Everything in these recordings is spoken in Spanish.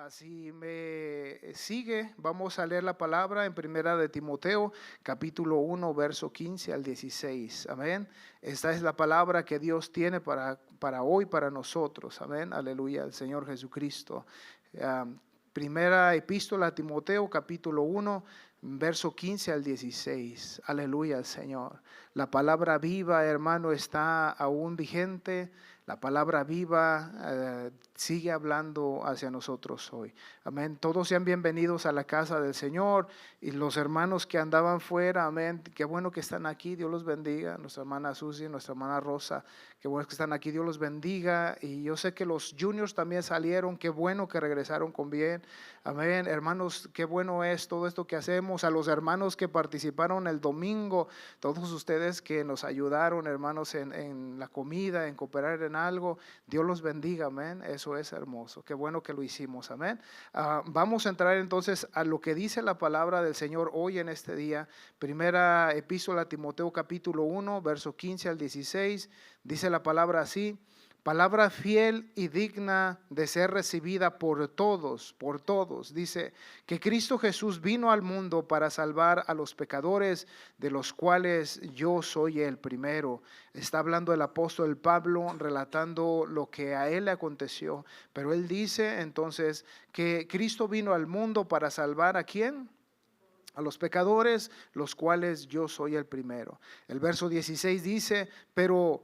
Si me sigue, vamos a leer la palabra en Primera de Timoteo, capítulo 1, verso 15 al 16. Amén. Esta es la palabra que Dios tiene para hoy, para nosotros. Amén. Aleluya, al Señor Jesucristo. Primera epístola a Timoteo, capítulo 1, verso 15 al 16. Aleluya al Señor. La palabra viva, hermano, está aún vigente. La palabra viva sigue hablando hacia nosotros hoy. Amén. Todos sean bienvenidos a la casa del Señor. Y los hermanos que andaban fuera, amén. Qué bueno que están aquí. Dios los bendiga. Nuestra hermana Susi, nuestra hermana Rosa. Qué bueno que están aquí. Dios los bendiga. Y yo sé que los juniors también salieron. Qué bueno que regresaron con bien. Amén. Hermanos, qué bueno es todo esto que hacemos. A los hermanos que participaron el domingo, todos ustedes que nos ayudaron, hermanos, en la comida, en cooperar en algo, Dios los bendiga, amén. Eso es hermoso, qué bueno que lo hicimos, amén. Vamos a entrar entonces a lo que dice la palabra del Señor hoy en este día. Primera epístola a Timoteo capítulo 1, verso 15 al 16, dice la palabra así: palabra fiel y digna de ser recibida por todos, dice que Cristo Jesús vino al mundo para salvar a los pecadores, de los cuales yo soy el primero. Está hablando el apóstol Pablo, relatando lo que a él le aconteció, pero él dice entonces que Cristo vino al mundo para salvar ¿a quién? A los pecadores, los cuales yo soy el primero. El verso 16 dice, pero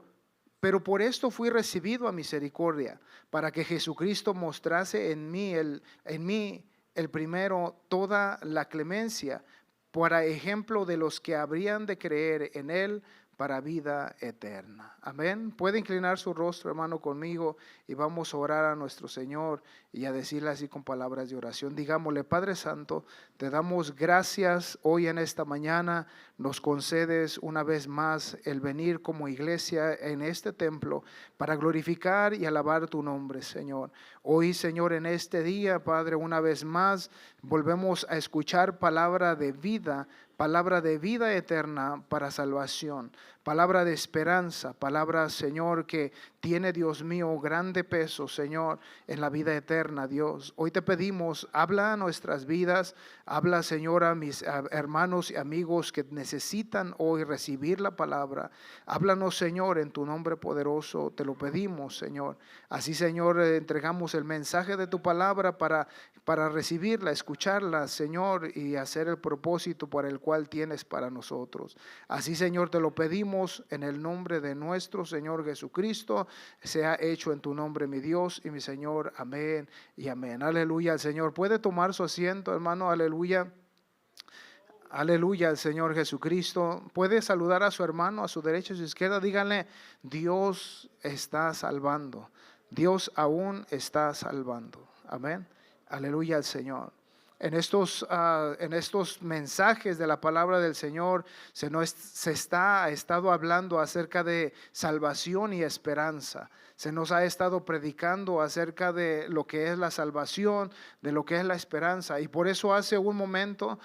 por esto fui recibido a misericordia, para que Jesucristo mostrase en mí el primero toda la clemencia, para ejemplo de los que habrían de creer en él para vida eterna. Amén. Puede inclinar su rostro, hermano, conmigo, y vamos a orar a nuestro Señor y a decirle así con palabras de oración. Digámosle: Padre Santo, te damos gracias hoy en esta mañana. Nos concedes una vez más el venir como iglesia en este templo para glorificar y alabar tu nombre, Señor. Hoy, Señor, en este día, Padre, una vez más volvemos a escuchar palabra de vida eterna para salvación, palabra de esperanza, palabra, Señor, que tiene, Dios mío, grande peso, Señor, en la vida eterna, Dios. Hoy te pedimos, habla a nuestras vidas, habla, Señor, a mis hermanos y amigos que necesitan hoy recibir la palabra. Háblanos, Señor, en tu nombre poderoso, te lo pedimos, Señor. Así, Señor, entregamos el mensaje de tu palabra para recibirla, escucharla, Señor, y hacer el propósito para el cual tienes para nosotros. Así, Señor, te lo pedimos en el nombre de nuestro Señor Jesucristo. Sea hecho en tu nombre, mi Dios y mi Señor. Amén y amén. Aleluya al Señor. Puede tomar su asiento, hermano. Aleluya. Aleluya al Señor Jesucristo. Puede saludar a su hermano a su derecha y a su izquierda. Díganle: Dios está salvando. Dios aún está salvando. Amén. Aleluya al Señor. En estos mensajes de la palabra del Señor ha estado hablando acerca de salvación y esperanza. Se nos ha estado predicando acerca de lo que es la salvación, de lo que es la esperanza. Y por eso hace un momento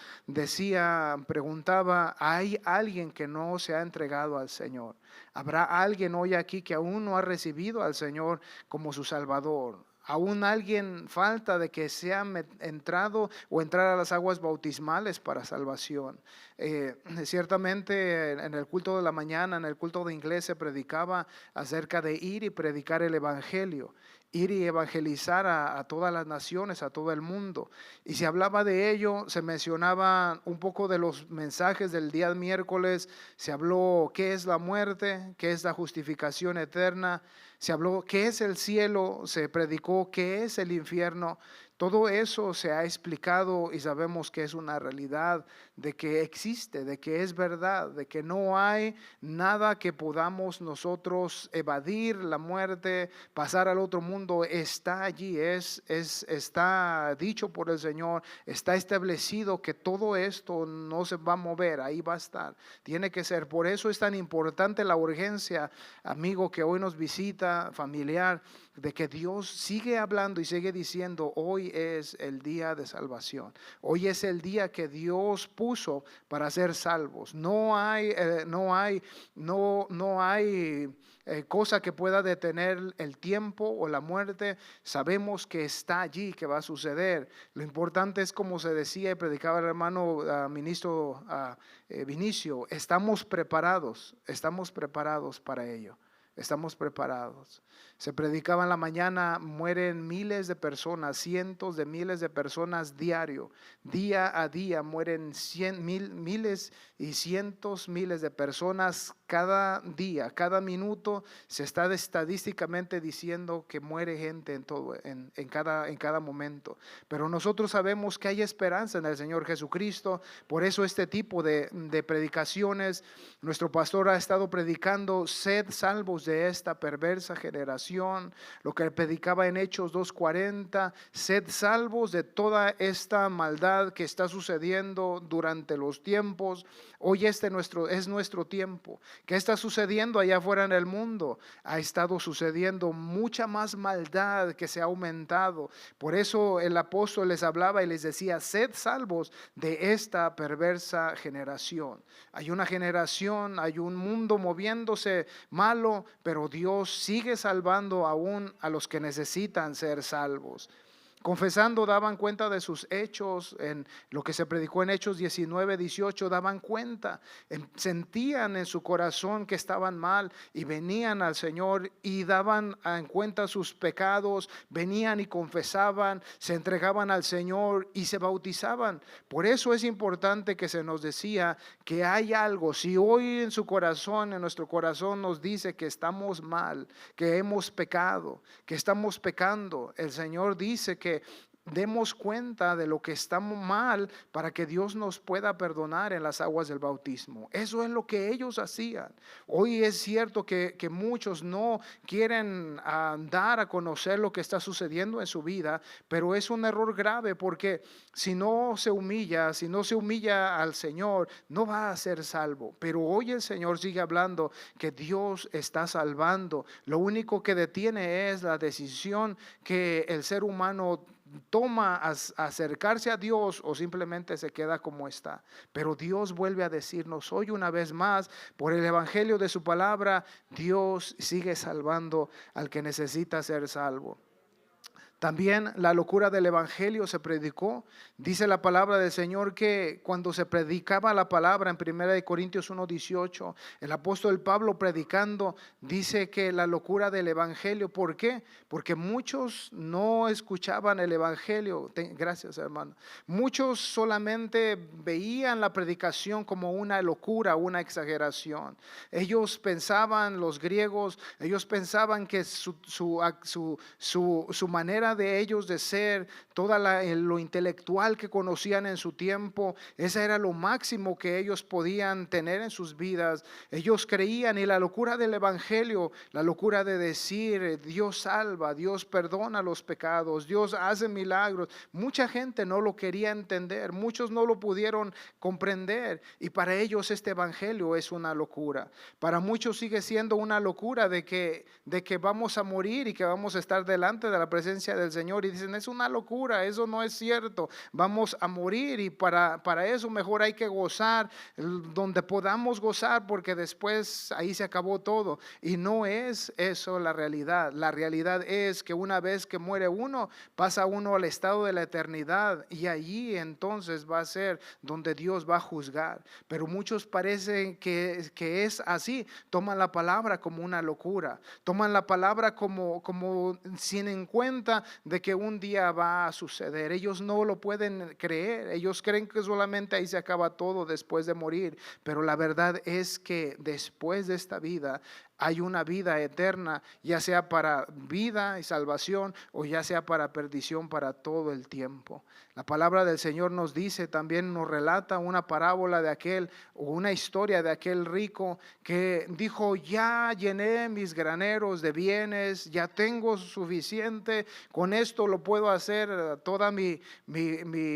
preguntaba: ¿hay alguien que no se ha entregado al Señor? ¿Habrá alguien hoy aquí que aún no ha recibido al Señor como su Salvador? ¿Aún alguien falta de que sea entrado o entrar a las aguas bautismales para salvación? Ciertamente en el culto de la mañana, en el culto de inglés, se predicaba acerca de ir y predicar el evangelio, ir y evangelizar a todas las naciones, a todo el mundo. Y se hablaba de ello, se mencionaba un poco de los mensajes del día miércoles. Se habló qué es la muerte, qué es la justificación eterna. Se habló qué es el cielo, se predicó qué es el infierno. Todo eso se ha explicado y sabemos que es una realidad, de que existe, de que es verdad, de que no hay nada que podamos nosotros evadir. La muerte, pasar al otro mundo, está allí, está dicho por el Señor, está establecido que todo esto no se va a mover, ahí va a estar, tiene que ser. Por eso es tan importante la urgencia, amigo que hoy nos visita, familiar, de que Dios sigue hablando y sigue diciendo, hoy es el día de salvación. Hoy es el día que Dios puso para ser salvos. No hay cosa que pueda detener el tiempo o la muerte. Sabemos que está allí, que va a suceder. Lo importante es, como se decía y predicaba el hermano ministro Vinicio, estamos preparados para ello. Estamos preparados. Se predicaba en la mañana, mueren miles de personas, cientos de miles de personas diario. Día a día mueren miles y cientos miles de personas cada día, cada minuto. Se está estadísticamente diciendo que muere gente en cada momento. Pero nosotros sabemos que hay esperanza en el Señor Jesucristo. Por eso este tipo de predicaciones, nuestro pastor ha estado predicando, sed salvos de esta perversa generación. Lo que predicaba en Hechos 2:40, sed salvos de toda esta maldad que está sucediendo durante los tiempos. Hoy es nuestro tiempo. ¿Qué está sucediendo allá afuera en el mundo? Ha estado sucediendo mucha más maldad que se ha aumentado. Por eso el apóstol les hablaba y les decía, sed salvos de esta perversa generación. Hay una generación, hay un mundo moviéndose malo, pero Dios sigue salvando aún a los que necesitan ser salvos. Confesando, daban cuenta de sus hechos. En lo que se predicó en Hechos 19:18, daban cuenta, sentían en su corazón que estaban mal y venían al Señor y daban en cuenta sus pecados, venían y confesaban, se entregaban al Señor y se bautizaban. Por eso es importante que se nos decía que hay algo. Si hoy en su corazón, en nuestro corazón nos dice que estamos mal, que hemos pecado, que estamos pecando, el Señor dice que demos cuenta de lo que estamos mal para que Dios nos pueda perdonar en las aguas del bautismo. Eso es lo que ellos hacían. Hoy es cierto que muchos no quieren dar a conocer lo que está sucediendo en su vida, pero es un error grave, porque si no se humilla al Señor, no va a ser salvo. Pero hoy el Señor sigue hablando que Dios está salvando. Lo único que detiene es la decisión que el ser humano toma a acercarse a Dios, o simplemente se queda como está. Pero Dios vuelve a decirnos hoy una vez más, por el evangelio de su palabra, Dios sigue salvando al que necesita ser salvo. También la locura del evangelio se predicó. Dice la palabra del Señor que cuando se predicaba la palabra en 1 Corintios 1:18, el apóstol Pablo predicando dice que la locura del evangelio. ¿Por qué? Porque muchos no escuchaban el evangelio. Gracias, hermano. Muchos solamente veían la predicación como una locura, una exageración. Ellos pensaban, los griegos, ellos pensaban que su manera de ellos de ser, lo intelectual que conocían en su tiempo, ese era lo máximo que ellos podían tener en sus vidas. Ellos creían, y la locura del evangelio, la locura de decir Dios salva, Dios perdona los pecados, Dios hace milagros, mucha gente no lo quería entender, muchos no lo pudieron comprender, y para ellos este evangelio es una locura. Para muchos sigue siendo una locura de que vamos a morir y que vamos a estar delante de la presencia del Señor, y dicen, es una locura, eso no es cierto, vamos a morir, y para eso mejor hay que gozar donde podamos gozar, porque después ahí se acabó todo. Y no es eso la realidad. La realidad es que una vez que muere uno, pasa uno al estado de la eternidad, y allí entonces va a ser donde Dios va a juzgar. Pero muchos parecen que es así, toman la palabra como una locura, toman la palabra como sin en cuenta de que un día va a suceder. Ellos no lo pueden creer, ellos creen que solamente ahí se acaba todo después de morir, pero la verdad es que después de esta vida hay una vida eterna, ya sea para vida y salvación, o ya sea para perdición para todo el tiempo. La palabra del Señor nos dice, también nos relata una parábola o una historia de aquel rico que dijo, ya llené mis graneros de bienes, ya tengo suficiente, con esto lo puedo hacer toda mi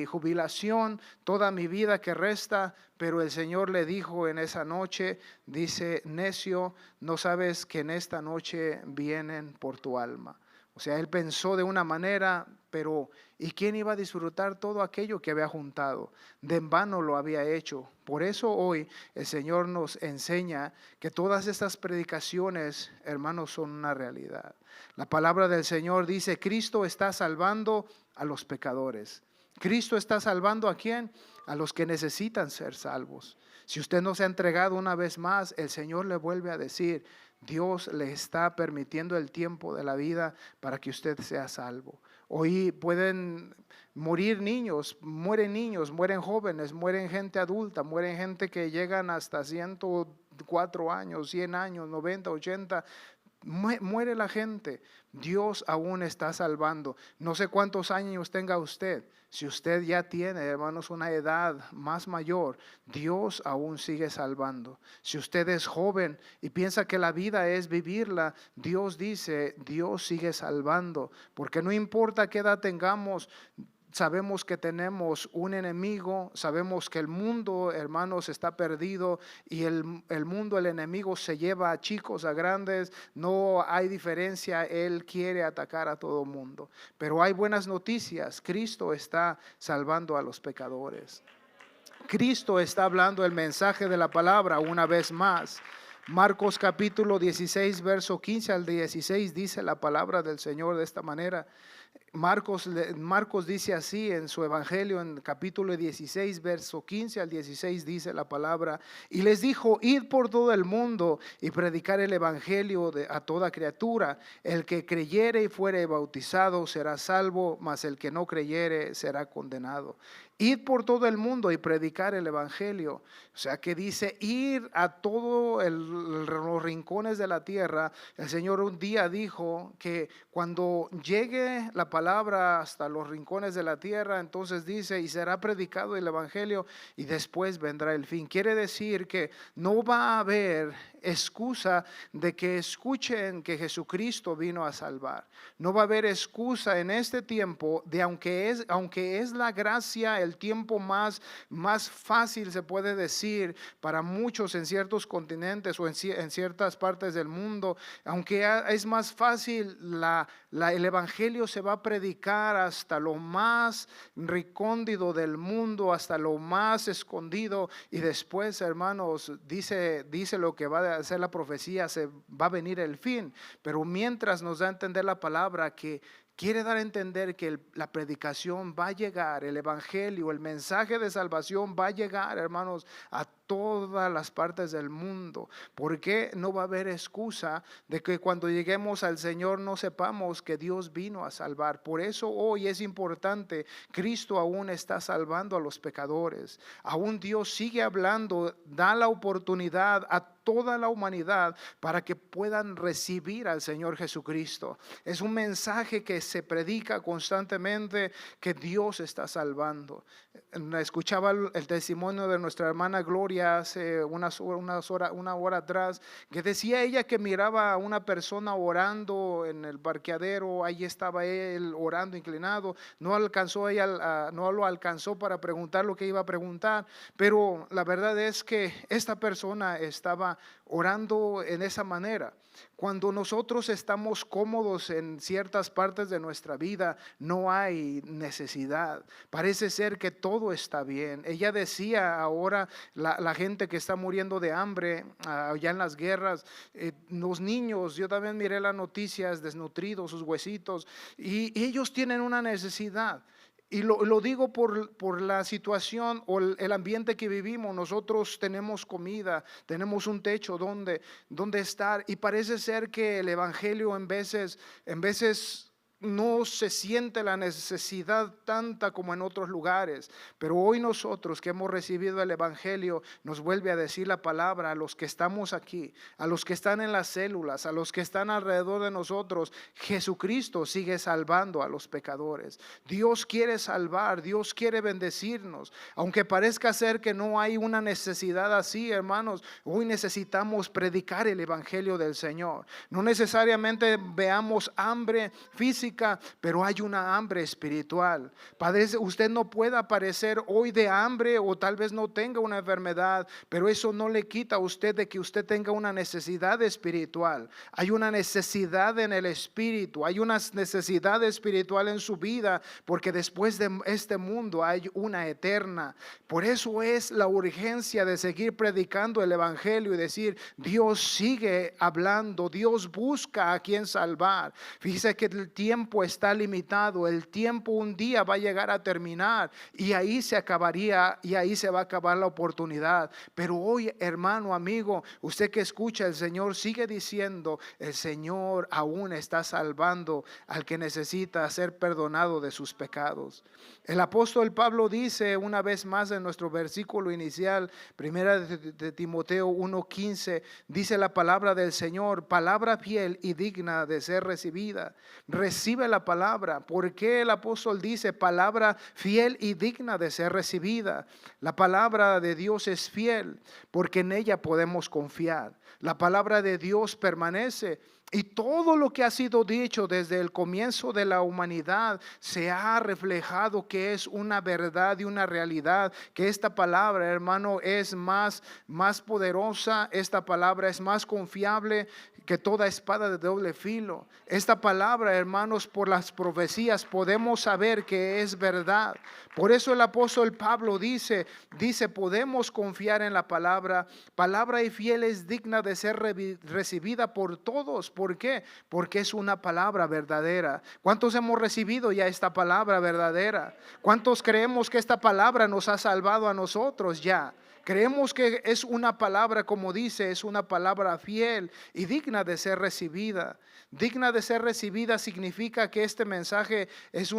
jubilación, toda mi vida que resta. Pero el Señor le dijo en esa noche, dice, necio, no sabes que en esta noche vienen por tu alma. O sea, él pensó de una manera, pero ¿y quién iba a disfrutar todo aquello que había juntado? De en vano lo había hecho. Por eso hoy el Señor nos enseña que todas estas predicaciones, hermanos, son una realidad. La palabra del Señor dice, Cristo está salvando a los pecadores. Cristo está salvando ¿a quién? A los que necesitan ser salvos. Si usted no se ha entregado una vez más, el Señor le vuelve a decir, Dios le está permitiendo el tiempo de la vida para que usted sea salvo. Hoy pueden morir niños, mueren jóvenes, mueren gente adulta, mueren gente que llegan hasta 104 años, 100 años, 90, 80. Muere la gente. Dios aún está salvando. No sé cuántos años tenga usted. Si usted ya tiene, hermanos, una edad más mayor, Dios aún sigue salvando. Si usted es joven y piensa que la vida es vivirla, Dios dice, Dios sigue salvando. Porque no importa qué edad tengamos, sabemos que tenemos un enemigo, sabemos que el mundo, hermanos, está perdido y el mundo, el enemigo se lleva a chicos, a grandes, no hay diferencia, él quiere atacar a todo mundo. Pero hay buenas noticias, Cristo está salvando a los pecadores. Cristo está hablando el mensaje de la palabra una vez más. Marcos capítulo 16, verso 15 al 16 dice la palabra del Señor de esta manera. Marcos dice así en su evangelio, en capítulo 16, verso 15 al 16 dice la palabra, y les dijo, id por todo el mundo y predicar el evangelio a toda criatura. El que creyere y fuere bautizado será salvo, mas el que no creyere será condenado. Ir por todo el mundo y predicar el evangelio. O sea que dice ir a todos los rincones de la tierra. El Señor un día dijo que cuando llegue la palabra hasta los rincones de la tierra, entonces dice, y será predicado el evangelio y después vendrá el fin. Quiere decir que no va a haber excusa de que escuchen que Jesucristo vino a salvar. No va a haber excusa en este tiempo de aunque es la gracia, el tiempo más fácil se puede decir para muchos en ciertos continentes o en ciertas partes del mundo, aunque es más fácil, el evangelio se va a predicar hasta lo más recóndito del mundo, hasta lo más escondido, y después, hermanos, dice lo que va a hacer la profecía, se va a venir el fin. Pero mientras nos da a entender la palabra que quiere dar a entender que la predicación va a llegar, el evangelio, el mensaje de salvación va a llegar, hermanos, a todas las partes del mundo. ¿Por qué no va a haber excusa de que cuando lleguemos al Señor no sepamos que Dios vino a salvar? Por eso hoy es importante, Cristo aún está salvando a los pecadores. Aún Dios sigue hablando, da la oportunidad a toda la humanidad para que puedan recibir al Señor Jesucristo. Es un mensaje que se predica constantemente, que Dios está salvando. Escuchaba el testimonio de nuestra hermana Gloria hace una hora atrás, que decía ella que miraba a una persona orando en el parqueadero. Ahí estaba él orando inclinado, no lo alcanzó para preguntar lo que iba a preguntar, pero la verdad es que esta persona estaba orando en esa manera. Cuando nosotros estamos cómodos en ciertas partes de nuestra vida, no hay necesidad. Parece ser que todo está bien. Ella decía ahora, la gente que está muriendo de hambre allá en las guerras, los niños, yo también miré las noticias, desnutridos, sus huesitos, y ellos tienen una necesidad. Y lo digo por la situación o el ambiente que vivimos. Nosotros tenemos comida, tenemos un techo donde estar, y parece ser que el evangelio en veces no se siente la necesidad tanta como en otros lugares. Pero hoy nosotros que hemos recibido el evangelio, nos vuelve a decir la palabra a los que estamos aquí, a los que están en las células, a los que están alrededor de nosotros. Jesucristo sigue salvando a los pecadores. Dios quiere salvar, Dios quiere bendecirnos. Aunque parezca ser que no hay una necesidad así, hermanos, hoy necesitamos predicar el evangelio del Señor. No necesariamente veamos hambre física física, pero hay una hambre espiritual. Padre, usted no puede padecer hoy de hambre o tal vez no tenga una enfermedad, pero eso no le quita a usted de que usted tenga una necesidad espiritual. Hay una necesidad en el espíritu, hay una necesidad espiritual en su vida, porque después de este mundo hay una eterna. Por eso es la urgencia de seguir predicando el evangelio y decir: Dios sigue hablando, Dios busca a quien salvar. Fíjese que el tiempo está limitado, el tiempo un día va a llegar a terminar y ahí se acabaría, y ahí se va a acabar la oportunidad. Pero hoy, hermano, amigo, usted que escucha, el Señor sigue diciendo: el Señor aún está salvando al que necesita ser perdonado de sus pecados. El apóstol Pablo dice una vez más en nuestro versículo inicial, primera de Timoteo 1:15, dice la palabra del Señor: palabra fiel y digna de ser recibida. Recibe la palabra. ¿Por qué el apóstol dice palabra fiel y digna de ser recibida? La palabra de Dios es fiel porque en ella podemos confiar. La palabra de Dios permanece. Y todo lo que ha sido dicho desde el comienzo de la humanidad se ha reflejado que es una verdad y una realidad, que esta palabra, hermano, es más poderosa, esta palabra es más confiable que toda espada de doble filo. Esta palabra, hermanos, por las profecías podemos saber que es verdad. Por eso el apóstol Pablo dice, podemos confiar en la palabra y fiel, es digna de ser recibida por todos. ¿Por qué? Porque es una palabra verdadera. ¿Cuántos hemos recibido ya esta palabra verdadera? ¿Cuántos creemos que esta palabra nos ha salvado a nosotros ya? Creemos que es una palabra, como dice, es una palabra fiel y digna de ser recibida. Digna de ser recibida significa que este mensaje es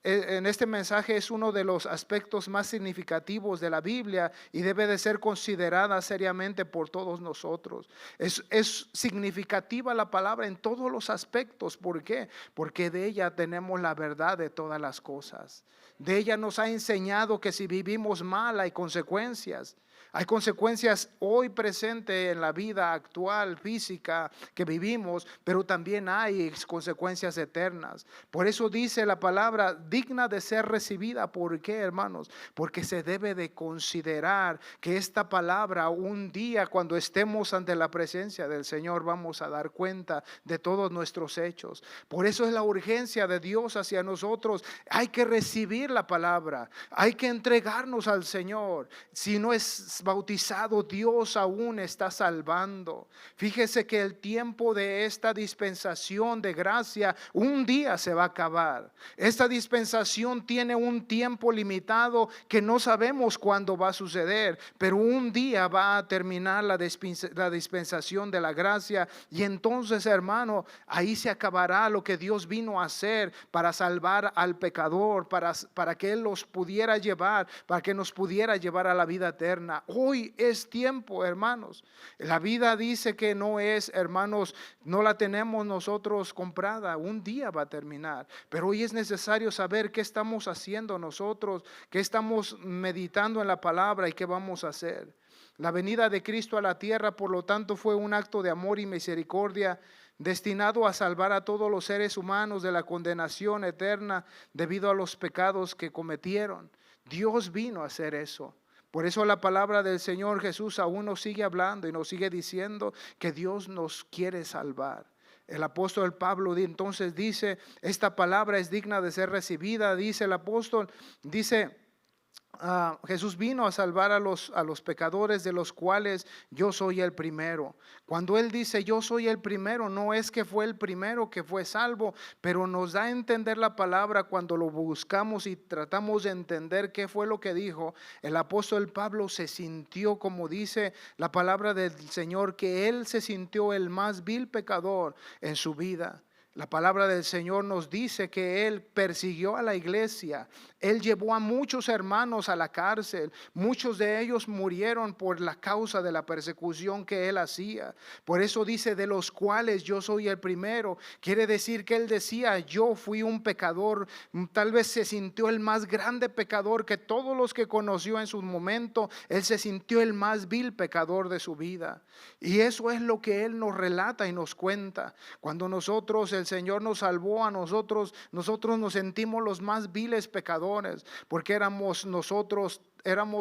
en este mensaje es uno de los aspectos más significativos de la Biblia y debe de ser considerada seriamente por todos nosotros. Es significativa la palabra en todos los aspectos. ¿Por qué? Porque de ella tenemos la verdad de todas las cosas. De ella nos ha enseñado que si vivimos mal hay consecuencias. Hay consecuencias hoy presentes en la vida actual, física que vivimos, pero también hay consecuencias eternas. Por eso dice la palabra digna de ser recibida. ¿Por qué, hermanos? Porque se debe de considerar que esta palabra un día, cuando estemos ante la presencia del Señor, vamos a dar cuenta de todos nuestros hechos. Por eso es la urgencia de Dios hacia nosotros. Hay que recibir la palabra, hay que entregarnos al Señor. Si no es bautizado, Dios aún está salvando. Fíjese que el tiempo de esta dispensación de gracia un día se va a acabar. Esta dispensación tiene un tiempo limitado que no sabemos cuándo va a suceder, pero un día va a terminar la dispensación de la gracia, y entonces, hermano, ahí se acabará lo que Dios vino a hacer para salvar al pecador, para que Él los pudiera llevar, para que nos pudiera llevar a la vida eterna. Hoy es tiempo, hermanos. La vida dice que no es, hermanos, no la tenemos nosotros comprada. Un día va a terminar. Pero hoy es necesario saber qué estamos haciendo nosotros, qué estamos meditando en la palabra y qué vamos a hacer. La venida de Cristo a la tierra, por lo tanto, fue un acto de amor y misericordia destinado a salvar a todos los seres humanos de la condenación eterna debido a los pecados que cometieron. Dios vino a hacer eso. Por eso la palabra del Señor Jesús aún nos sigue hablando y nos sigue diciendo que Dios nos quiere salvar. El apóstol Pablo entonces dice, esta palabra es digna de ser recibida. Dice el apóstol, Jesús vino a salvar a los pecadores, de los cuales yo soy el primero. Cuando Él dice yo soy el primero, no es que fue el primero que fue salvo, pero nos da a entender la palabra cuando lo buscamos y tratamos de entender qué fue lo que dijo. El apóstol Pablo se sintió, como dice la palabra del Señor, que Él se sintió el más vil pecador en su vida. La palabra del Señor nos dice que Él persiguió a la iglesia. Él llevó a muchos hermanos a la cárcel. Muchos de ellos murieron por la causa de la persecución que Él hacía. Por eso dice, de los cuales yo soy el primero. Quiere decir que Él decía, yo fui un pecador. Tal vez se sintió el más grande pecador que todos los que conoció en su momento. Él se sintió el más vil pecador de su vida. Y eso es lo que Él nos relata y nos cuenta. Cuando nosotros, el el Señor nos salvó a nosotros, nosotros nos sentimos los más viles pecadores, porque éramos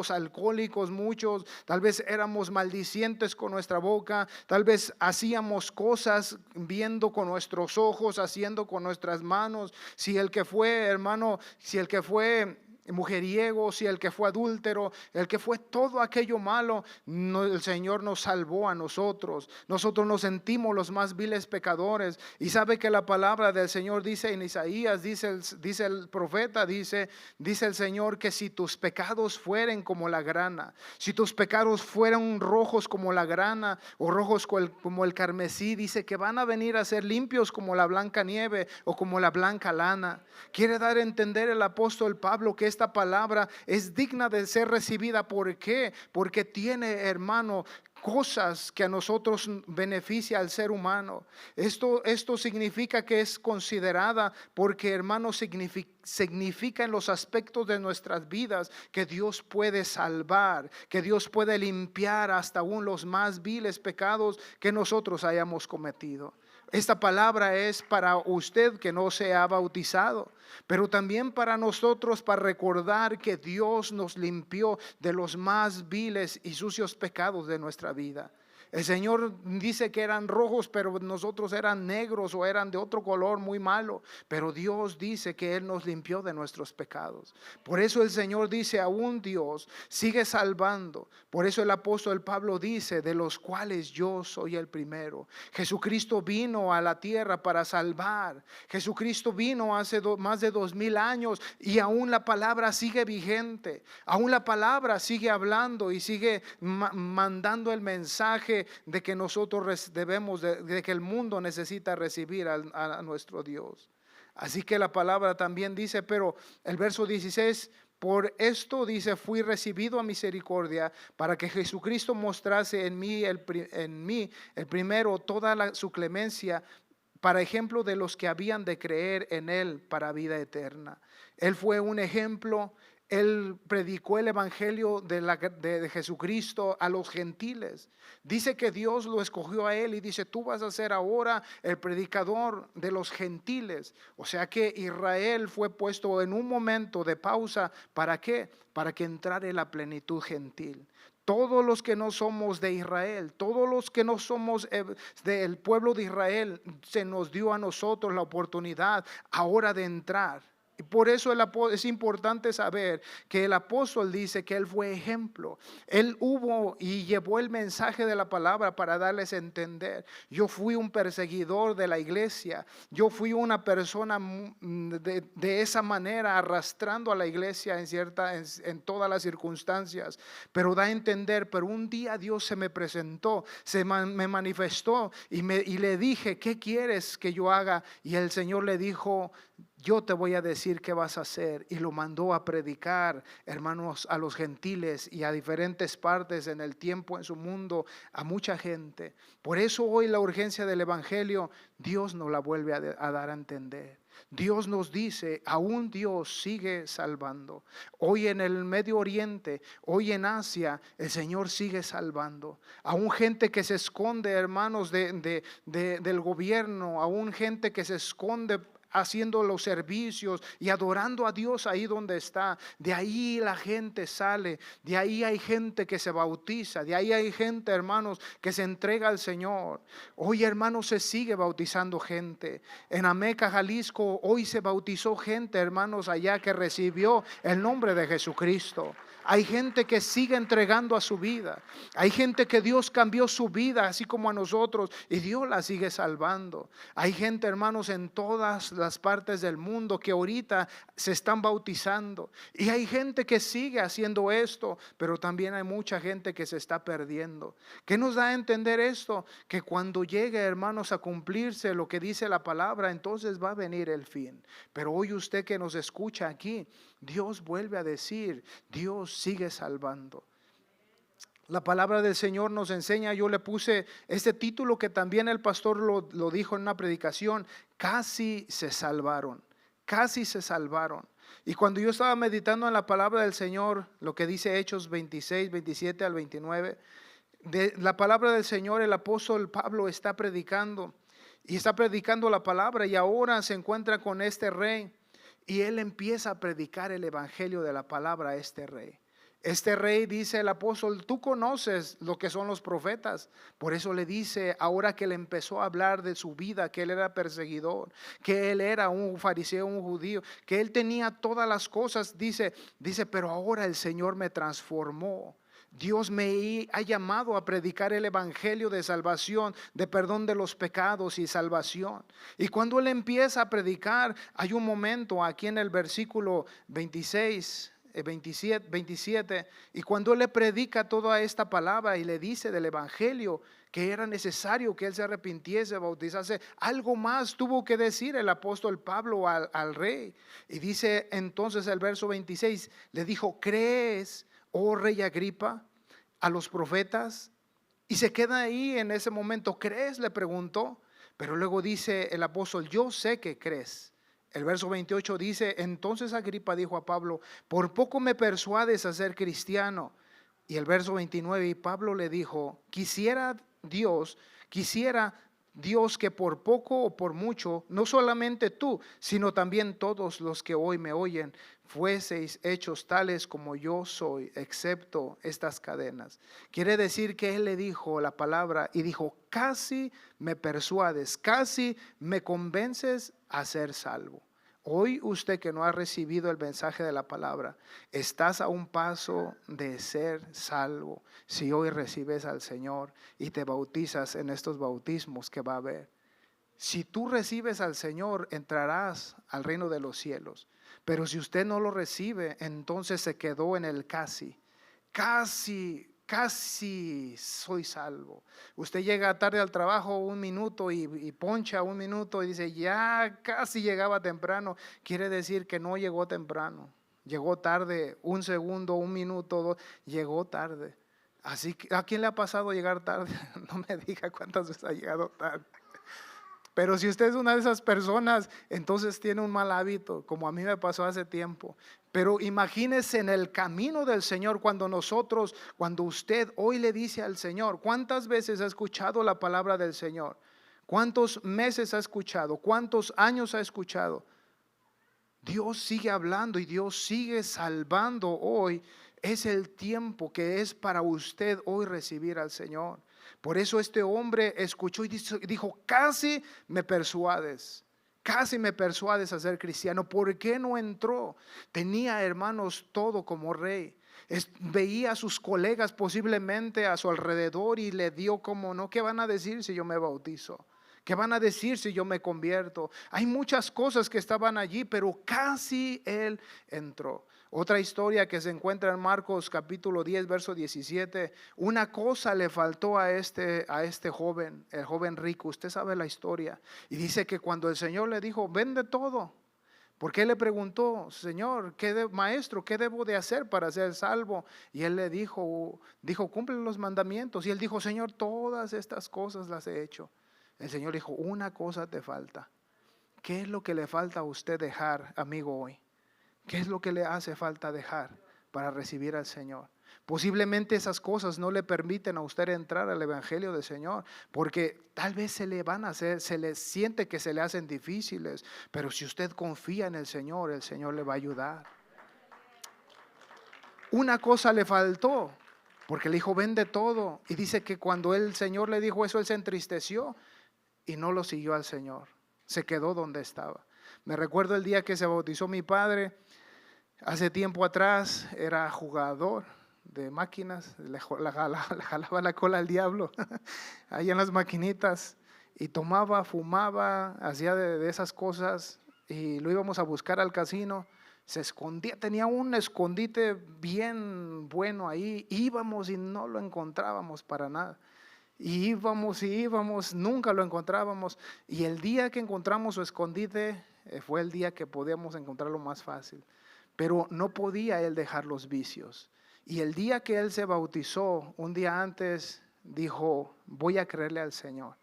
alcohólicos muchos, tal vez éramos maldicientes con nuestra boca, tal vez hacíamos cosas viendo con nuestros ojos, haciendo con nuestras manos. Si el que fue, hermano, si el que fue mujeriego, si el que fue adúltero, el que fue todo aquello malo, el Señor nos salvó a nosotros. Nosotros nos sentimos los más viles pecadores. Y sabe que la palabra del Señor dice en Isaías, dice el profeta, dice el Señor que si tus pecados fueren como la grana, si tus pecados fueran rojos como la grana o rojos como el carmesí, dice que van a venir a ser limpios como la blanca nieve o como la blanca lana. Quiere dar a entender el apóstol Pablo que esta palabra es digna de ser recibida. ¿Por qué? Porque tiene, hermano, cosas que a nosotros beneficia al ser humano. Esto significa que es considerada, porque, hermano, significa en los aspectos de nuestras vidas que Dios puede salvar, que Dios puede limpiar hasta aún los más viles pecados que nosotros hayamos cometido. Esta palabra es para usted que no se ha bautizado, pero también para nosotros, para recordar que Dios nos limpió de los más viles y sucios pecados de nuestra vida. El Señor dice que eran rojos, pero nosotros eran negros o eran de otro color muy malo. Pero Dios dice que Él nos limpió de nuestros pecados. Por eso el Señor dice, aún Dios sigue salvando. Por eso el apóstol Pablo dice, de los cuales yo soy el primero. Jesucristo vino a la tierra para salvar. Jesucristo vino hace más de 2000 años y aún la palabra sigue vigente. Aún la palabra sigue hablando y sigue mandando el mensaje de que nosotros debemos, de que el mundo necesita recibir a nuestro Dios. Así que la palabra también dice, pero el verso 16, por esto dice, fui recibido a misericordia para que Jesucristo mostrase en mí el primero toda su clemencia, para ejemplo de los que habían de creer en Él para vida eterna. Él fue un ejemplo. Él predicó el evangelio de Jesucristo a los gentiles. Dice que Dios lo escogió a él y dice, tú vas a ser ahora el predicador de los gentiles. O sea que Israel fue puesto en un momento de pausa. ¿Para qué? Para que entrara en la plenitud gentil. Todos los que no somos de Israel, todos los que no somos del pueblo de Israel, se nos dio a nosotros la oportunidad ahora de entrar. Y por eso es importante saber que el apóstol dice que él fue ejemplo. Él hubo y llevó el mensaje de la palabra para darles a entender. Yo fui un perseguidor de la iglesia. Yo fui una persona de esa manera arrastrando a la iglesia en todas las circunstancias. Pero da a entender, pero un día Dios se me presentó, me manifestó y le dije, ¿qué quieres que yo haga? Y el Señor le dijo, yo te voy a decir qué vas a hacer. Y lo mandó a predicar, hermanos, a los gentiles y a diferentes partes en el tiempo, en su mundo, a mucha gente. Por eso hoy la urgencia del evangelio, Dios nos la vuelve a dar a entender. Dios nos dice, aún Dios sigue salvando. Hoy en el Medio Oriente, hoy en Asia, el Señor sigue salvando. Aún gente que se esconde, hermanos, del gobierno, aún gente que se esconde haciendo los servicios y adorando a Dios ahí donde está. De ahí la gente sale, de ahí hay gente que se bautiza, de ahí hay gente, hermanos, que se entrega al Señor. Hoy, hermanos, se sigue bautizando gente. En Ameca, Jalisco, hoy se bautizó gente, hermanos, allá que recibió el nombre de Jesucristo. Hay gente que sigue entregando a su vida. Hay gente que Dios cambió su vida, así como a nosotros, y Dios la sigue salvando. Hay gente, hermanos, en todas las partes del mundo que ahorita se están bautizando. Y hay gente que sigue haciendo esto, pero también hay mucha gente que se está perdiendo. ¿Qué nos da a entender esto? Que cuando llegue, hermanos, a cumplirse lo que dice la palabra, entonces va a venir el fin. Pero hoy usted que nos escucha aquí, Dios vuelve a decir, Dios sigue salvando. La palabra del Señor nos enseña, yo le puse este título que también el pastor lo dijo en una predicación, casi se salvaron, casi se salvaron. Y cuando yo estaba meditando en la palabra del Señor, lo que dice Hechos 26, 27 al 29, de la palabra del Señor, el apóstol Pablo está predicando. y está predicando la palabra, y ahora se encuentra con este rey y él empieza a predicar el evangelio de la palabra a este rey. Este rey, dice el apóstol, tú conoces lo que son los profetas. Por eso le dice, ahora que le empezó a hablar de su vida, que él era perseguidor, que él era un fariseo, un judío, que él tenía todas las cosas, dice, pero ahora el Señor me transformó. Dios me ha llamado a predicar el evangelio de salvación, de perdón de los pecados y salvación. Y cuando él empieza a predicar, hay un momento aquí en el versículo 26, 27, y cuando él le predica toda esta palabra y le dice del evangelio que era necesario que él se arrepintiese, bautizase, algo más tuvo que decir el apóstol Pablo al rey. Y dice entonces el verso 26, le dijo, ¿crees, oh rey Agripa, a los profetas? Y se queda ahí en ese momento. ¿Crees?, le preguntó. Pero luego dice el apóstol, yo sé que crees. El verso 28 dice, entonces Agripa dijo a Pablo, por poco me persuades a ser cristiano. Y el verso 29, y Pablo le dijo, quisiera Dios que por poco o por mucho, no solamente tú, sino también todos los que hoy me oyen, fueseis hechos tales como yo soy, excepto estas cadenas. Quiere decir que él le dijo la palabra y dijo, casi me persuades, casi me convences a ser salvo. Hoy usted que no ha recibido el mensaje de la palabra, estás a un paso de ser salvo. Si hoy recibes al Señor y te bautizas en estos bautismos que va a haber. Si tú recibes al Señor, entrarás al reino de los cielos. Pero si usted no lo recibe, entonces se quedó en el casi soy salvo. Usted llega tarde al trabajo un minuto y poncha un minuto y dice, ya casi llegaba temprano. Quiere decir que no llegó temprano. Llegó tarde, un segundo, un minuto, dos, llegó tarde. Así que, ¿a quién le ha pasado llegar tarde? No me diga cuántas veces ha llegado tarde. Pero si usted es una de esas personas, entonces tiene un mal hábito, como a mí me pasó hace tiempo. Pero imagínese en el camino del Señor, cuando usted hoy le dice al Señor, ¿cuántas veces ha escuchado la palabra del Señor? ¿Cuántos meses ha escuchado? ¿Cuántos años ha escuchado? Dios sigue hablando y Dios sigue salvando hoy. Es el tiempo que es para usted hoy recibir al Señor. Por eso este hombre escuchó y dijo, casi me persuades a ser cristiano. ¿Por qué no entró? Tenía, hermanos, todo como rey. Veía a sus colegas posiblemente a su alrededor y le dio como, no, ¿qué van a decir si yo me bautizo? ¿Qué van a decir si yo me convierto? Hay muchas cosas que estaban allí, pero casi él entró. Otra historia que se encuentra en Marcos capítulo 10, verso 17. Una cosa le faltó a este joven, el joven rico. Usted sabe la historia. Y dice que cuando el Señor le dijo, vende todo. Porque él le preguntó, Señor, maestro, ¿qué debo de hacer para ser salvo? Y él le dijo, cumple los mandamientos. Y él dijo, Señor, todas estas cosas las he hecho. El Señor dijo, una cosa te falta. ¿Qué es lo que le falta a usted dejar, amigo, hoy? ¿Qué es lo que le hace falta dejar para recibir al Señor? Posiblemente esas cosas no le permiten a usted entrar al evangelio del Señor, porque tal vez se le siente que se le hacen difíciles, pero si usted confía en el Señor le va a ayudar. Una cosa le faltó, porque le dijo, vende todo. Y dice que cuando el Señor le dijo eso, él se entristeció y no lo siguió al Señor. Se quedó donde estaba. Me recuerdo el día que se bautizó mi padre. Hace tiempo atrás era jugador de máquinas, le jalaba la cola al diablo ahí en las maquinitas y tomaba, fumaba, hacía de esas cosas y lo íbamos a buscar al casino. Se escondía, tenía un escondite bien bueno ahí, íbamos y no lo encontrábamos para nada. Y íbamos, nunca lo encontrábamos. Y el día que encontramos su escondite fue el día que podíamos encontrarlo más fácil. Pero no podía él dejar los vicios. Y el día que él se bautizó, un día antes, dijo, voy a creerle al Señor.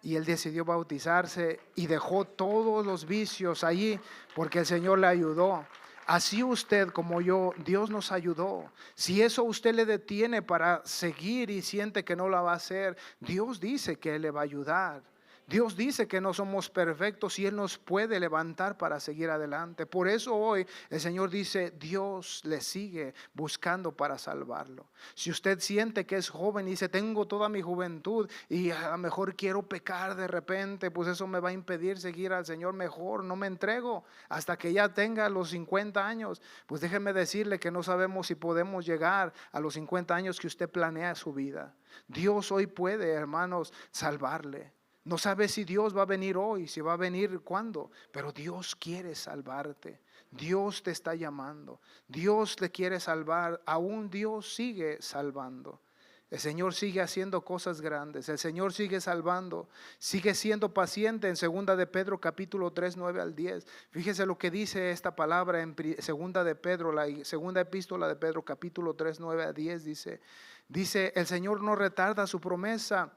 Y él decidió bautizarse y dejó todos los vicios allí porque el Señor le ayudó. Así usted como yo, Dios nos ayudó. Si eso usted le detiene para seguir y siente que no la va a hacer, Dios dice que Él le va a ayudar. Dios dice que no somos perfectos y Él nos puede levantar para seguir adelante. Por eso hoy el Señor dice, Dios le sigue buscando para salvarlo. Si usted siente que es joven y dice, tengo toda mi juventud y a lo mejor quiero pecar de repente, pues eso me va a impedir seguir al Señor, mejor no me entrego hasta que ya tenga los 50 años. Pues déjeme decirle que no sabemos si podemos llegar a los 50 años que usted planea su vida. Dios hoy puede, hermanos, salvarle. No sabes si Dios va a venir hoy, si va a venir cuándo, pero Dios quiere salvarte. Dios te está llamando. Dios te quiere salvar. Aún Dios sigue salvando. El Señor sigue haciendo cosas grandes. El Señor sigue salvando. Sigue siendo paciente en 2 de Pedro capítulo 3, 9 al 10. Fíjese lo que dice esta palabra en 2 de Pedro, la segunda epístola de Pedro capítulo 3, 9 a 10. Dice, el Señor no retarda su promesa,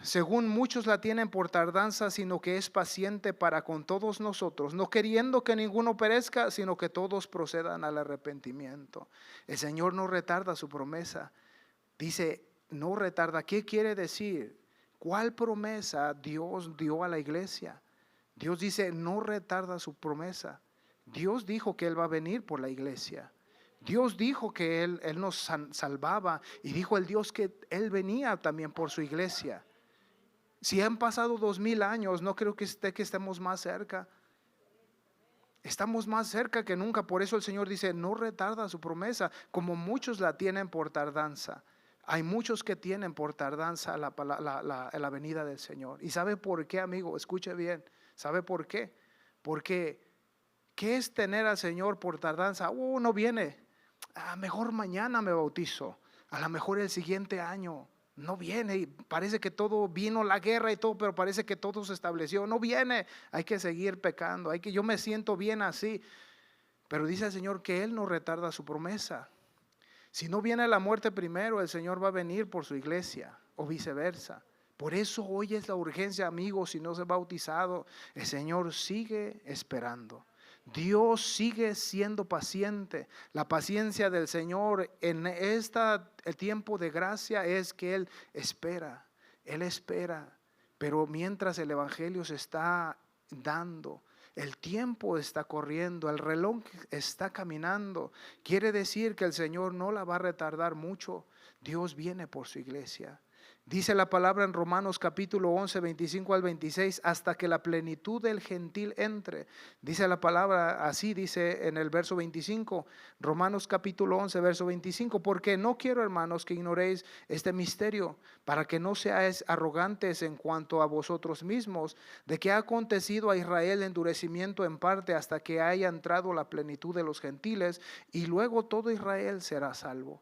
según muchos la tienen por tardanza, sino que es paciente para con todos nosotros, no queriendo que ninguno perezca, sino que todos procedan al arrepentimiento. El Señor no retarda su promesa. Dice, no retarda. ¿Qué quiere decir? ¿Cuál promesa Dios dio a la iglesia? Dios dice, no retarda su promesa. Dios dijo que Él va a venir por la iglesia. Dios dijo que Él nos salvaba, y dijo el Dios que Él venía también por su iglesia. Si han pasado 2000 años, no creo que estemos más cerca. Estamos más cerca que nunca. Por eso el Señor dice, no retarda su promesa, como muchos la tienen por tardanza. Hay muchos que tienen por tardanza la venida del Señor. ¿Y sabe por qué, amigo? Escuche bien. ¿Sabe por qué? Porque ¿qué es tener al Señor por tardanza? No viene. Mejor mañana me bautizo. A lo mejor el siguiente año. No viene, y parece que todo vino, la guerra y todo, pero parece que todo se estableció. No viene, hay que seguir pecando, yo me siento bien así. Pero dice el Señor que Él no retarda su promesa. Si no viene la muerte primero, el Señor va a venir por su iglesia, o viceversa. Por eso hoy es la urgencia, amigos, si no se ha bautizado, el Señor sigue esperando. Dios sigue siendo paciente. La paciencia del Señor en el tiempo de gracia es que Él espera. Pero mientras el Evangelio se está dando, el tiempo está corriendo, el reloj está caminando. Quiere decir que el Señor no la va a retardar mucho. Dios viene por su iglesia. Dice la palabra en Romanos capítulo 11, 25 al 26, hasta que la plenitud del gentil entre. Dice la palabra así, dice en el verso 25, Romanos capítulo 11, verso 25, porque no quiero, hermanos, que ignoréis este misterio, para que no seáis arrogantes en cuanto a vosotros mismos, de que ha acontecido a Israel endurecimiento en parte hasta que haya entrado la plenitud de los gentiles, y luego todo Israel será salvo.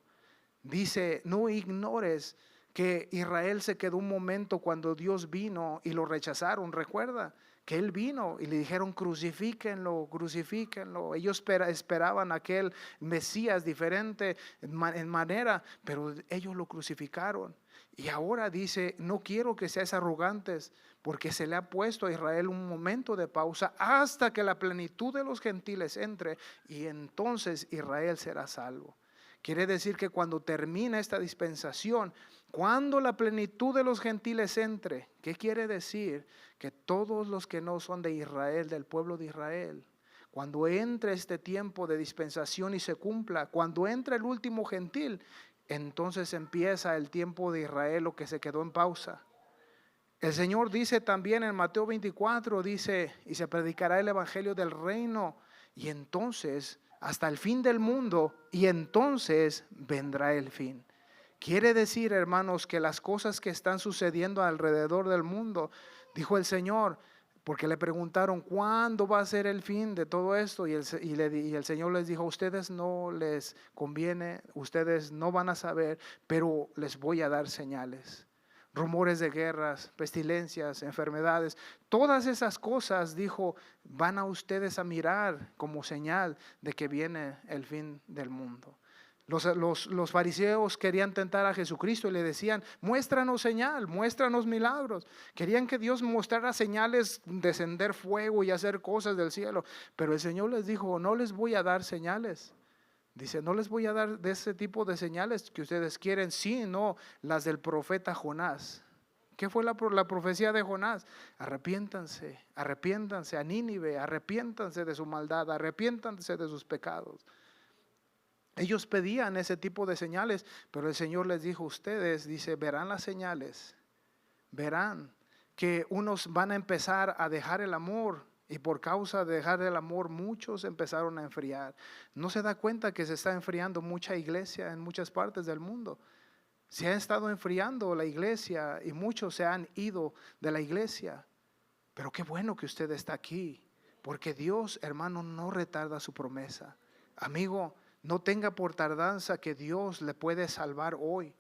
Dice, no ignores que Israel se quedó un momento cuando Dios vino y lo rechazaron. Recuerda que Él vino y le dijeron crucifíquenlo, crucifíquenlo. Ellos esperaban aquel Mesías diferente en manera, pero ellos lo crucificaron. Y ahora dice, no quiero que seáis arrogantes, porque se le ha puesto a Israel un momento de pausa hasta que la plenitud de los gentiles entre, y entonces Israel será salvo. Quiere decir que cuando termine esta dispensación, cuando la plenitud de los gentiles entre, ¿qué quiere decir? Que todos los que no son de Israel, del pueblo de Israel, cuando entre este tiempo de dispensación y se cumpla, cuando entre el último gentil, entonces empieza el tiempo de Israel, lo que se quedó en pausa. El Señor dice también en Mateo 24, dice, y se predicará el evangelio del reino, y entonces hasta el fin del mundo, y entonces vendrá el fin. Quiere decir, hermanos, que las cosas que están sucediendo alrededor del mundo, dijo el Señor, porque le preguntaron, ¿cuándo va a ser el fin de todo esto? Y el Señor les dijo, a ustedes no les conviene, ustedes no van a saber, pero les voy a dar señales. Rumores de guerras, pestilencias, enfermedades, todas esas cosas, dijo, van a ustedes a mirar como señal de que viene el fin del mundo. Los fariseos querían tentar a Jesucristo y le decían, muéstranos señal, muéstranos milagros. Querían que Dios mostrara señales, descender fuego y hacer cosas del cielo. Pero el Señor les dijo, no les voy a dar señales. Dice, no les voy a dar de ese tipo de señales que ustedes quieren, sino las del profeta Jonás. ¿Qué fue la profecía de Jonás? Arrepiéntanse, arrepiéntanse a Nínive, arrepiéntanse de su maldad, arrepiéntanse de sus pecados. Ellos pedían ese tipo de señales, pero el Señor les dijo, ustedes, dice, verán las señales, verán que unos van a empezar a dejar el amor, y por causa de dejar el amor muchos empezaron a enfriar. ¿No se da cuenta que se está enfriando mucha iglesia en muchas partes del mundo? Se ha estado enfriando la iglesia y muchos se han ido de la iglesia. Pero qué bueno que usted está aquí, porque Dios, hermano, no retarda su promesa. Amigo, no tenga por tardanza que Dios le puede salvar hoy.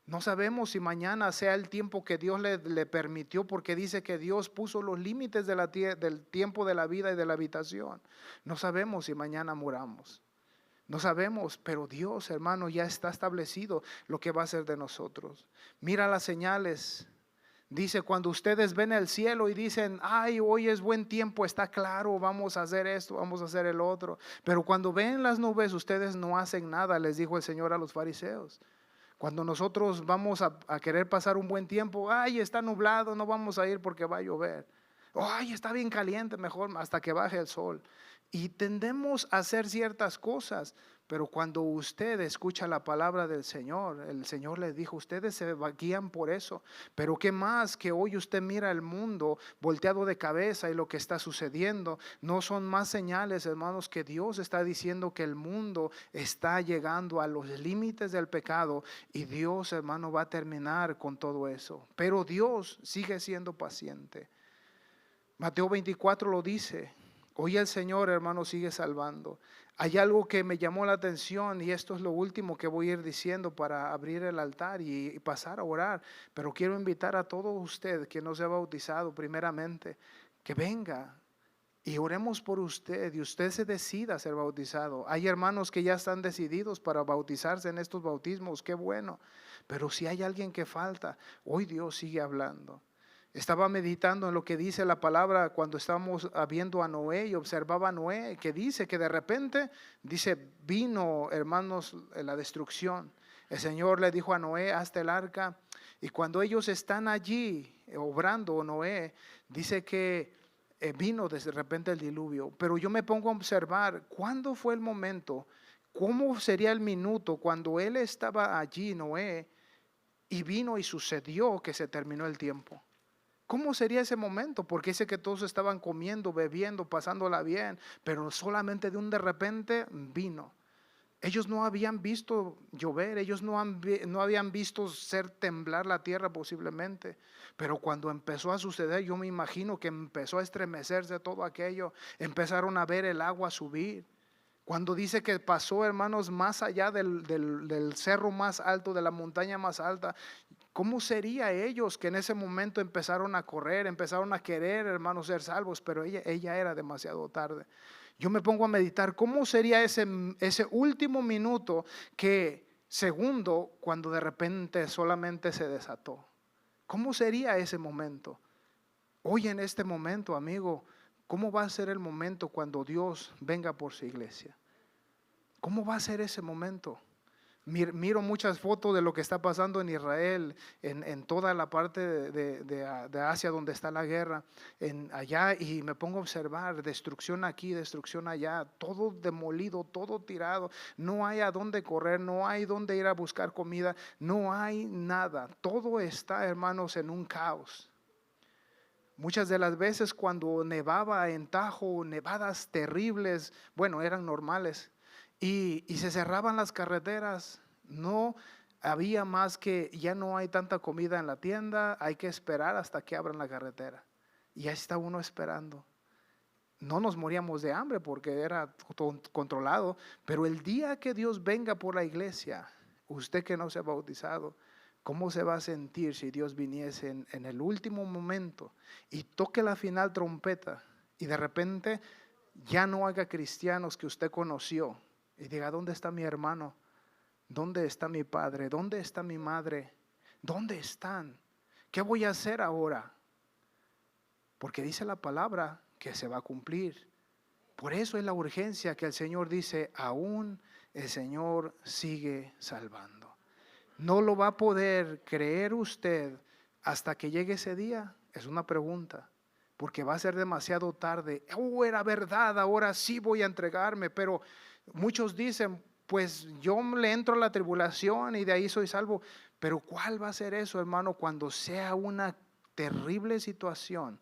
No sabemos si mañana sea el tiempo que Dios le permitió, porque dice que Dios puso los límites del tiempo de la vida y de la habitación. No sabemos si mañana muramos. No sabemos, pero Dios, hermano, ya está establecido lo que va a hacer de nosotros. Mira las señales. Dice, cuando ustedes ven el cielo y dicen, ay, hoy es buen tiempo, está claro, vamos a hacer esto, vamos a hacer el otro. Pero cuando ven las nubes, ustedes no hacen nada, les dijo el Señor a los fariseos. Cuando nosotros vamos a querer pasar un buen tiempo, ay, está nublado, no vamos a ir porque va a llover. Ay, está bien caliente, mejor hasta que baje el sol. Y tendemos a hacer ciertas cosas, pero cuando usted escucha la palabra del Señor, el Señor les dijo, ustedes se guían por eso. Pero qué más que hoy usted mira el mundo volteado de cabeza y lo que está sucediendo, no son más señales, hermanos, que Dios está diciendo que el mundo está llegando a los límites del pecado y Dios, hermano, va a terminar con todo eso. Pero Dios sigue siendo paciente. Mateo 24 lo dice. Hoy el Señor, hermano, sigue salvando. Hay algo que me llamó la atención y esto es lo último que voy a ir diciendo para abrir el altar y pasar a orar. Pero quiero invitar a todo usted que no se ha bautizado primeramente, que venga y oremos por usted y usted se decida a ser bautizado. Hay hermanos que ya están decididos para bautizarse en estos bautismos, qué bueno. Pero si hay alguien que falta, hoy Dios sigue hablando. Estaba meditando en lo que dice la palabra cuando estábamos viendo a Noé y observaba a Noé, que dice que de repente, dice, vino, hermanos, la destrucción. El Señor le dijo a Noé, hazte el arca. Y cuando ellos están allí obrando, Noé, dice que vino de repente el diluvio. Pero yo me pongo a observar, ¿cuándo fue el momento? ¿Cómo sería el minuto cuando él estaba allí, Noé, y vino y sucedió que se terminó el tiempo? ¿Cómo sería ese momento? Porque dice que todos estaban comiendo, bebiendo, pasándola bien, pero solamente de repente vino. Ellos no habían visto llover, ellos no habían visto temblar la tierra posiblemente, pero cuando empezó a suceder, yo me imagino que empezó a estremecerse todo aquello, empezaron a ver el agua subir. Cuando dice que pasó, hermanos, más allá del cerro más alto, de la montaña más alta, ¿cómo sería ellos que en ese momento empezaron a correr, empezaron a querer, hermanos, ser salvos? Pero ella era demasiado tarde. Yo me pongo a meditar, ¿cómo sería ese último minuto segundo, cuando de repente solamente se desató? ¿Cómo sería ese momento? Hoy en este momento, amigo, ¿cómo va a ser el momento cuando Dios venga por su iglesia? ¿Cómo va a ser ese momento? Miro muchas fotos de lo que está pasando en Israel, en toda la parte de Asia donde está la guerra, allá, y me pongo a observar destrucción aquí, destrucción allá, todo demolido, todo tirado, no hay a dónde correr, no hay dónde ir a buscar comida, no hay nada, todo está, hermanos, en un caos. Muchas de las veces cuando nevaba en Tajo, nevadas terribles, bueno, eran normales, y se cerraban las carreteras, no había más que, ya no hay tanta comida en la tienda, hay que esperar hasta que abran la carretera. Y ahí está uno esperando. No nos moríamos de hambre porque era controlado, pero el día que Dios venga por la iglesia, usted que no se ha bautizado, ¿cómo se va a sentir si Dios viniese en el último momento y toque la final trompeta y de repente ya no haya cristianos que usted conoció y diga, ¿dónde está mi hermano? ¿Dónde está mi padre? ¿Dónde está mi madre? ¿Dónde están? ¿Qué voy a hacer ahora? Porque dice la palabra que se va a cumplir. Por eso es la urgencia que el Señor dice, aún el Señor sigue salvando. No lo va a poder creer usted hasta que llegue ese día? Es una pregunta, porque va a ser demasiado tarde. Era verdad, ahora sí voy a entregarme, pero muchos dicen, pues yo le entro a la tribulación y de ahí soy salvo. Pero ¿cuál va a ser eso, hermano, cuando sea una terrible situación?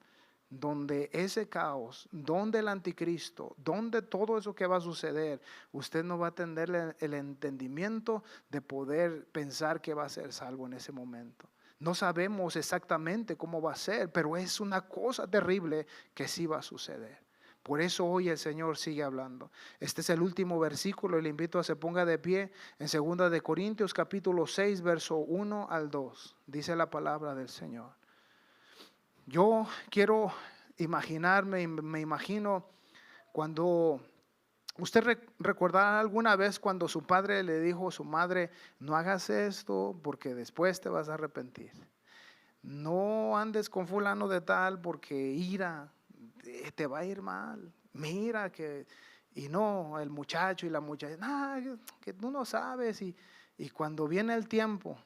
Donde ese caos, donde el anticristo, donde todo eso que va a suceder, usted no va a tener el entendimiento de poder pensar que va a ser salvo en ese momento. No sabemos exactamente cómo va a ser, pero es una cosa terrible que sí va a suceder. Por eso hoy el Señor sigue hablando. Este es el último versículo y le invito a que se ponga de pie en 2 de Corintios capítulo 6, verso 1 al 2. Dice la palabra del Señor. Yo quiero imaginarme, me imagino cuando usted recordará alguna vez cuando su padre le dijo a su madre, no hagas esto porque después te vas a arrepentir. No andes con fulano de tal porque ira, te va a ir mal. Mira que, y no, el muchacho y la muchacha, que tú no sabes. Y cuando viene el tiempo,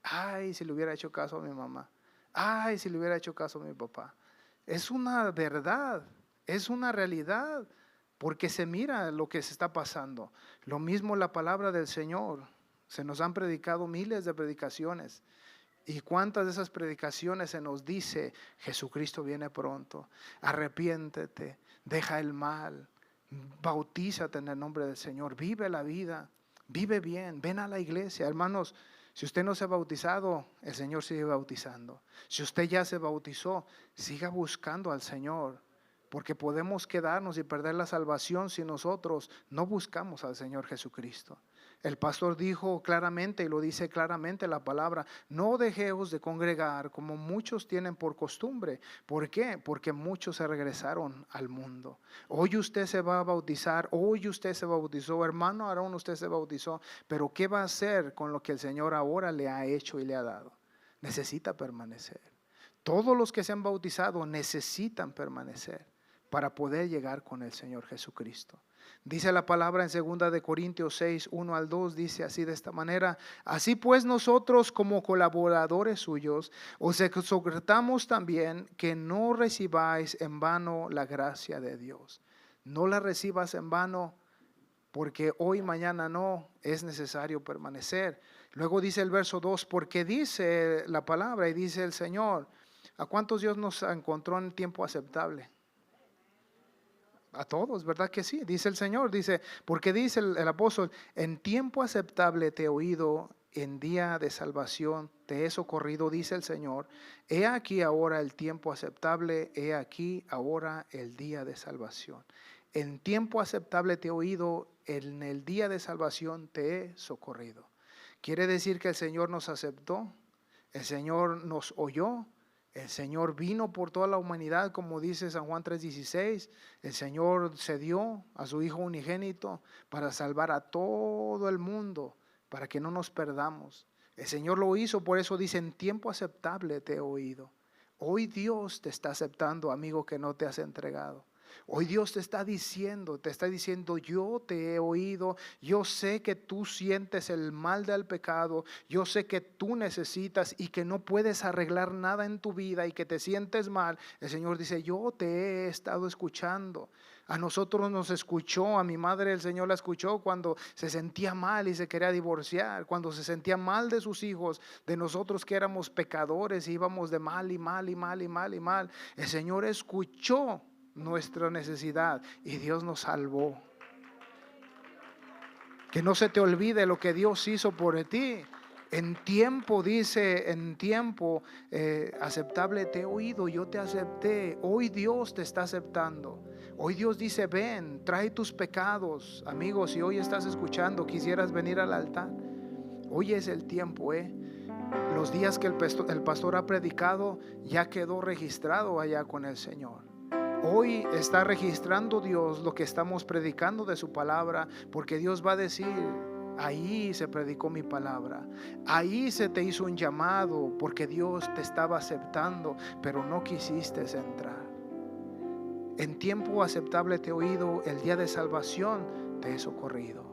ay, si le hubiera hecho caso a mi mamá. Ay, si le hubiera hecho caso a mi papá. Es una verdad, es una realidad, porque se mira lo que se está pasando. Lo mismo la palabra del Señor. Se nos han predicado miles de predicaciones. ¿Y cuántas de esas predicaciones se nos dice, Jesucristo viene pronto, arrepiéntete, deja el mal, bautízate en el nombre del Señor, vive la vida, vive bien, ven a la iglesia? Hermanos, si usted no se ha bautizado, el Señor sigue bautizando. Si usted ya se bautizó, siga buscando al Señor, porque podemos quedarnos y perder la salvación si nosotros no buscamos al Señor Jesucristo. El pastor dijo claramente, y lo dice claramente la palabra, no dejéis de congregar como muchos tienen por costumbre. ¿Por qué? Porque muchos se regresaron al mundo. Hoy usted se va a bautizar, hoy usted se bautizó, hermano Aarón, usted se bautizó, pero ¿qué va a hacer con lo que el Señor ahora le ha hecho y le ha dado? Necesita permanecer. Todos los que se han bautizado necesitan permanecer para poder llegar con el Señor Jesucristo. Dice la palabra en 2 de Corintios 6, 1 al 2, dice así de esta manera: así pues nosotros como colaboradores suyos os exhortamos también que no recibáis en vano la gracia de Dios. No la recibas en vano, porque hoy, mañana no, es necesario permanecer. Luego dice el verso 2, porque dice la palabra y dice el Señor, ¿a cuántos Dios nos encontró en tiempo aceptable? A todos, ¿verdad que sí? Dice el Señor, dice, porque dice el apóstol, en tiempo aceptable te he oído, en día de salvación te he socorrido, dice el Señor. He aquí ahora el tiempo aceptable, he aquí ahora el día de salvación. En tiempo aceptable te he oído, en el día de salvación te he socorrido. Quiere decir que el Señor nos aceptó, el Señor nos oyó. El Señor vino por toda la humanidad, como dice San Juan 3:16. El Señor se dio a su Hijo unigénito para salvar a todo el mundo, para que no nos perdamos. El Señor lo hizo, por eso dice, en tiempo aceptable te he oído. Hoy Dios te está aceptando, amigo, que no te has entregado. Hoy Dios te está diciendo, yo te he oído, yo sé que tú sientes el mal del pecado, yo sé que tú necesitas y que no puedes arreglar nada en tu vida y que te sientes mal. El Señor dice, yo te he estado escuchando. A nosotros nos escuchó, a mi madre el Señor la escuchó cuando se sentía mal y se quería divorciar, cuando se sentía mal de sus hijos, de nosotros que éramos pecadores y íbamos de mal y mal y mal y mal y mal. El Señor escuchó nuestra necesidad y Dios nos salvó. Que no se te olvide lo que Dios hizo por ti. En tiempo, dice, en tiempo aceptable te he oído, yo te acepté. Hoy Dios te está aceptando. Hoy Dios dice, ven, trae tus pecados. Amigos, si hoy estás escuchando, quisieras venir al altar. Hoy es el tiempo, Los días que el pastor ha predicado ya quedó registrado allá con el Señor. Hoy está registrando Dios lo que estamos predicando de su palabra, porque Dios va a decir, ahí se predicó mi palabra, ahí se te hizo un llamado, porque Dios te estaba aceptando, pero no quisiste entrar. En tiempo aceptable te he oído, el día de salvación te he socorrido.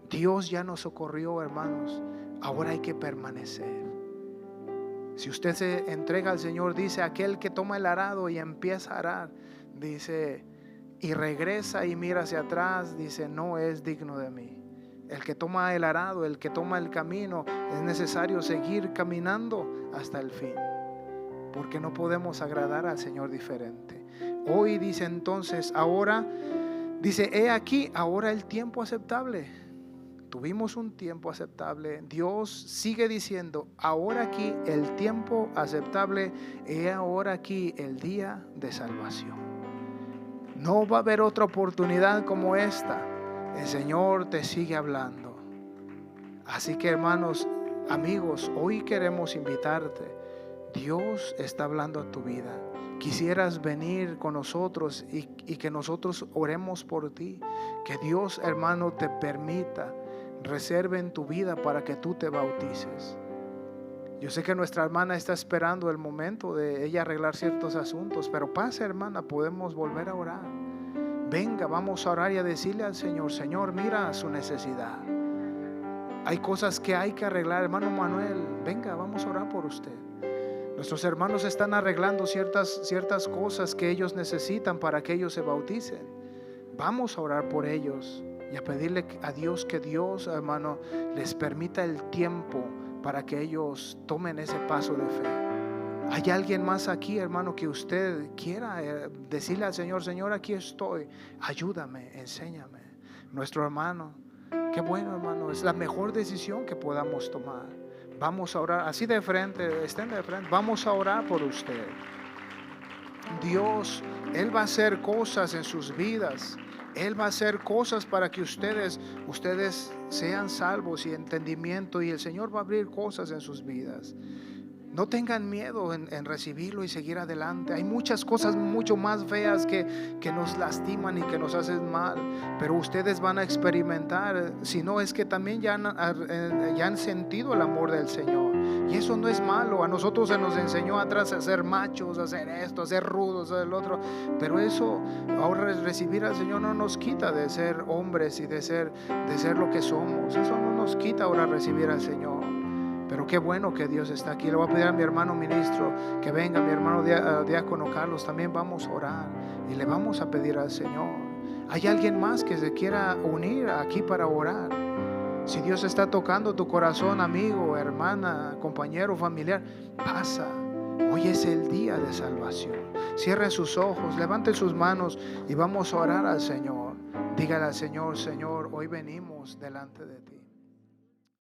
Dios ya nos socorrió, hermanos, ahora hay que permanecer. Si usted se entrega al Señor, dice, aquel que toma el arado y empieza a arar, dice, y regresa y mira hacia atrás, dice, no es digno de mí. El que toma el arado, el que toma el camino, es necesario seguir caminando hasta el fin, porque no podemos agradar al Señor diferente. Hoy dice entonces, ahora, dice, he aquí, ahora el tiempo aceptable. Tuvimos un tiempo aceptable. Dios sigue diciendo, ahora aquí el tiempo aceptable, he ahora aquí el día de salvación. No va a haber otra oportunidad como esta. El Señor te sigue hablando. Así que, hermanos, amigos, hoy queremos invitarte. Dios está hablando a tu vida. Quisieras venir con nosotros y que nosotros oremos por ti. Que Dios, hermano, te permita, reserve en tu vida para que tú te bautices. Yo sé que nuestra hermana está esperando el momento de ella arreglar ciertos asuntos, pero pasa, hermana, podemos volver a orar. Venga, vamos a orar y a decirle al Señor, Señor, mira su necesidad. Hay cosas que hay que arreglar, hermano Manuel, venga, vamos a orar por usted. Nuestros hermanos están arreglando ciertas cosas que ellos necesitan para que ellos se bauticen. Vamos a orar por ellos y a pedirle a Dios que Dios, hermano, les permita el tiempo para que ellos tomen ese paso de fe. ¿Hay alguien más aquí, hermano, que usted quiera decirle al Señor, Señor, aquí estoy, ayúdame, enséñame? Nuestro hermano, qué bueno, hermano, es la mejor decisión que podamos tomar. Vamos a orar, así de frente, estén de frente, vamos a orar por usted. Dios, Él va a hacer cosas en sus vidas. Él va a hacer cosas para que ustedes sean salvos y entendimiento, y el Señor va a abrir cosas en sus vidas. No tengan miedo en recibirlo y seguir adelante. Hay muchas cosas mucho más feas que nos lastiman y que nos hacen mal, pero ustedes van a experimentar, si no es que también ya han sentido el amor del Señor. Y eso no es malo. A nosotros se nos enseñó atrás a ser machos, a hacer esto, a ser rudos, a hacer lo otro. Pero eso, ahora recibir al Señor no nos quita de ser hombres y de ser lo que somos. Eso no nos quita ahora recibir al Señor. Pero qué bueno que Dios está aquí. Le voy a pedir a mi hermano ministro que venga, mi hermano diácono Carlos. También vamos a orar y le vamos a pedir al Señor. ¿Hay alguien más que se quiera unir aquí para orar? Si Dios está tocando tu corazón, amigo, hermana, compañero, familiar, pasa. Hoy es el día de salvación. Cierren sus ojos, levanten sus manos y vamos a orar al Señor. Dígale al Señor, Señor, hoy venimos delante de ti.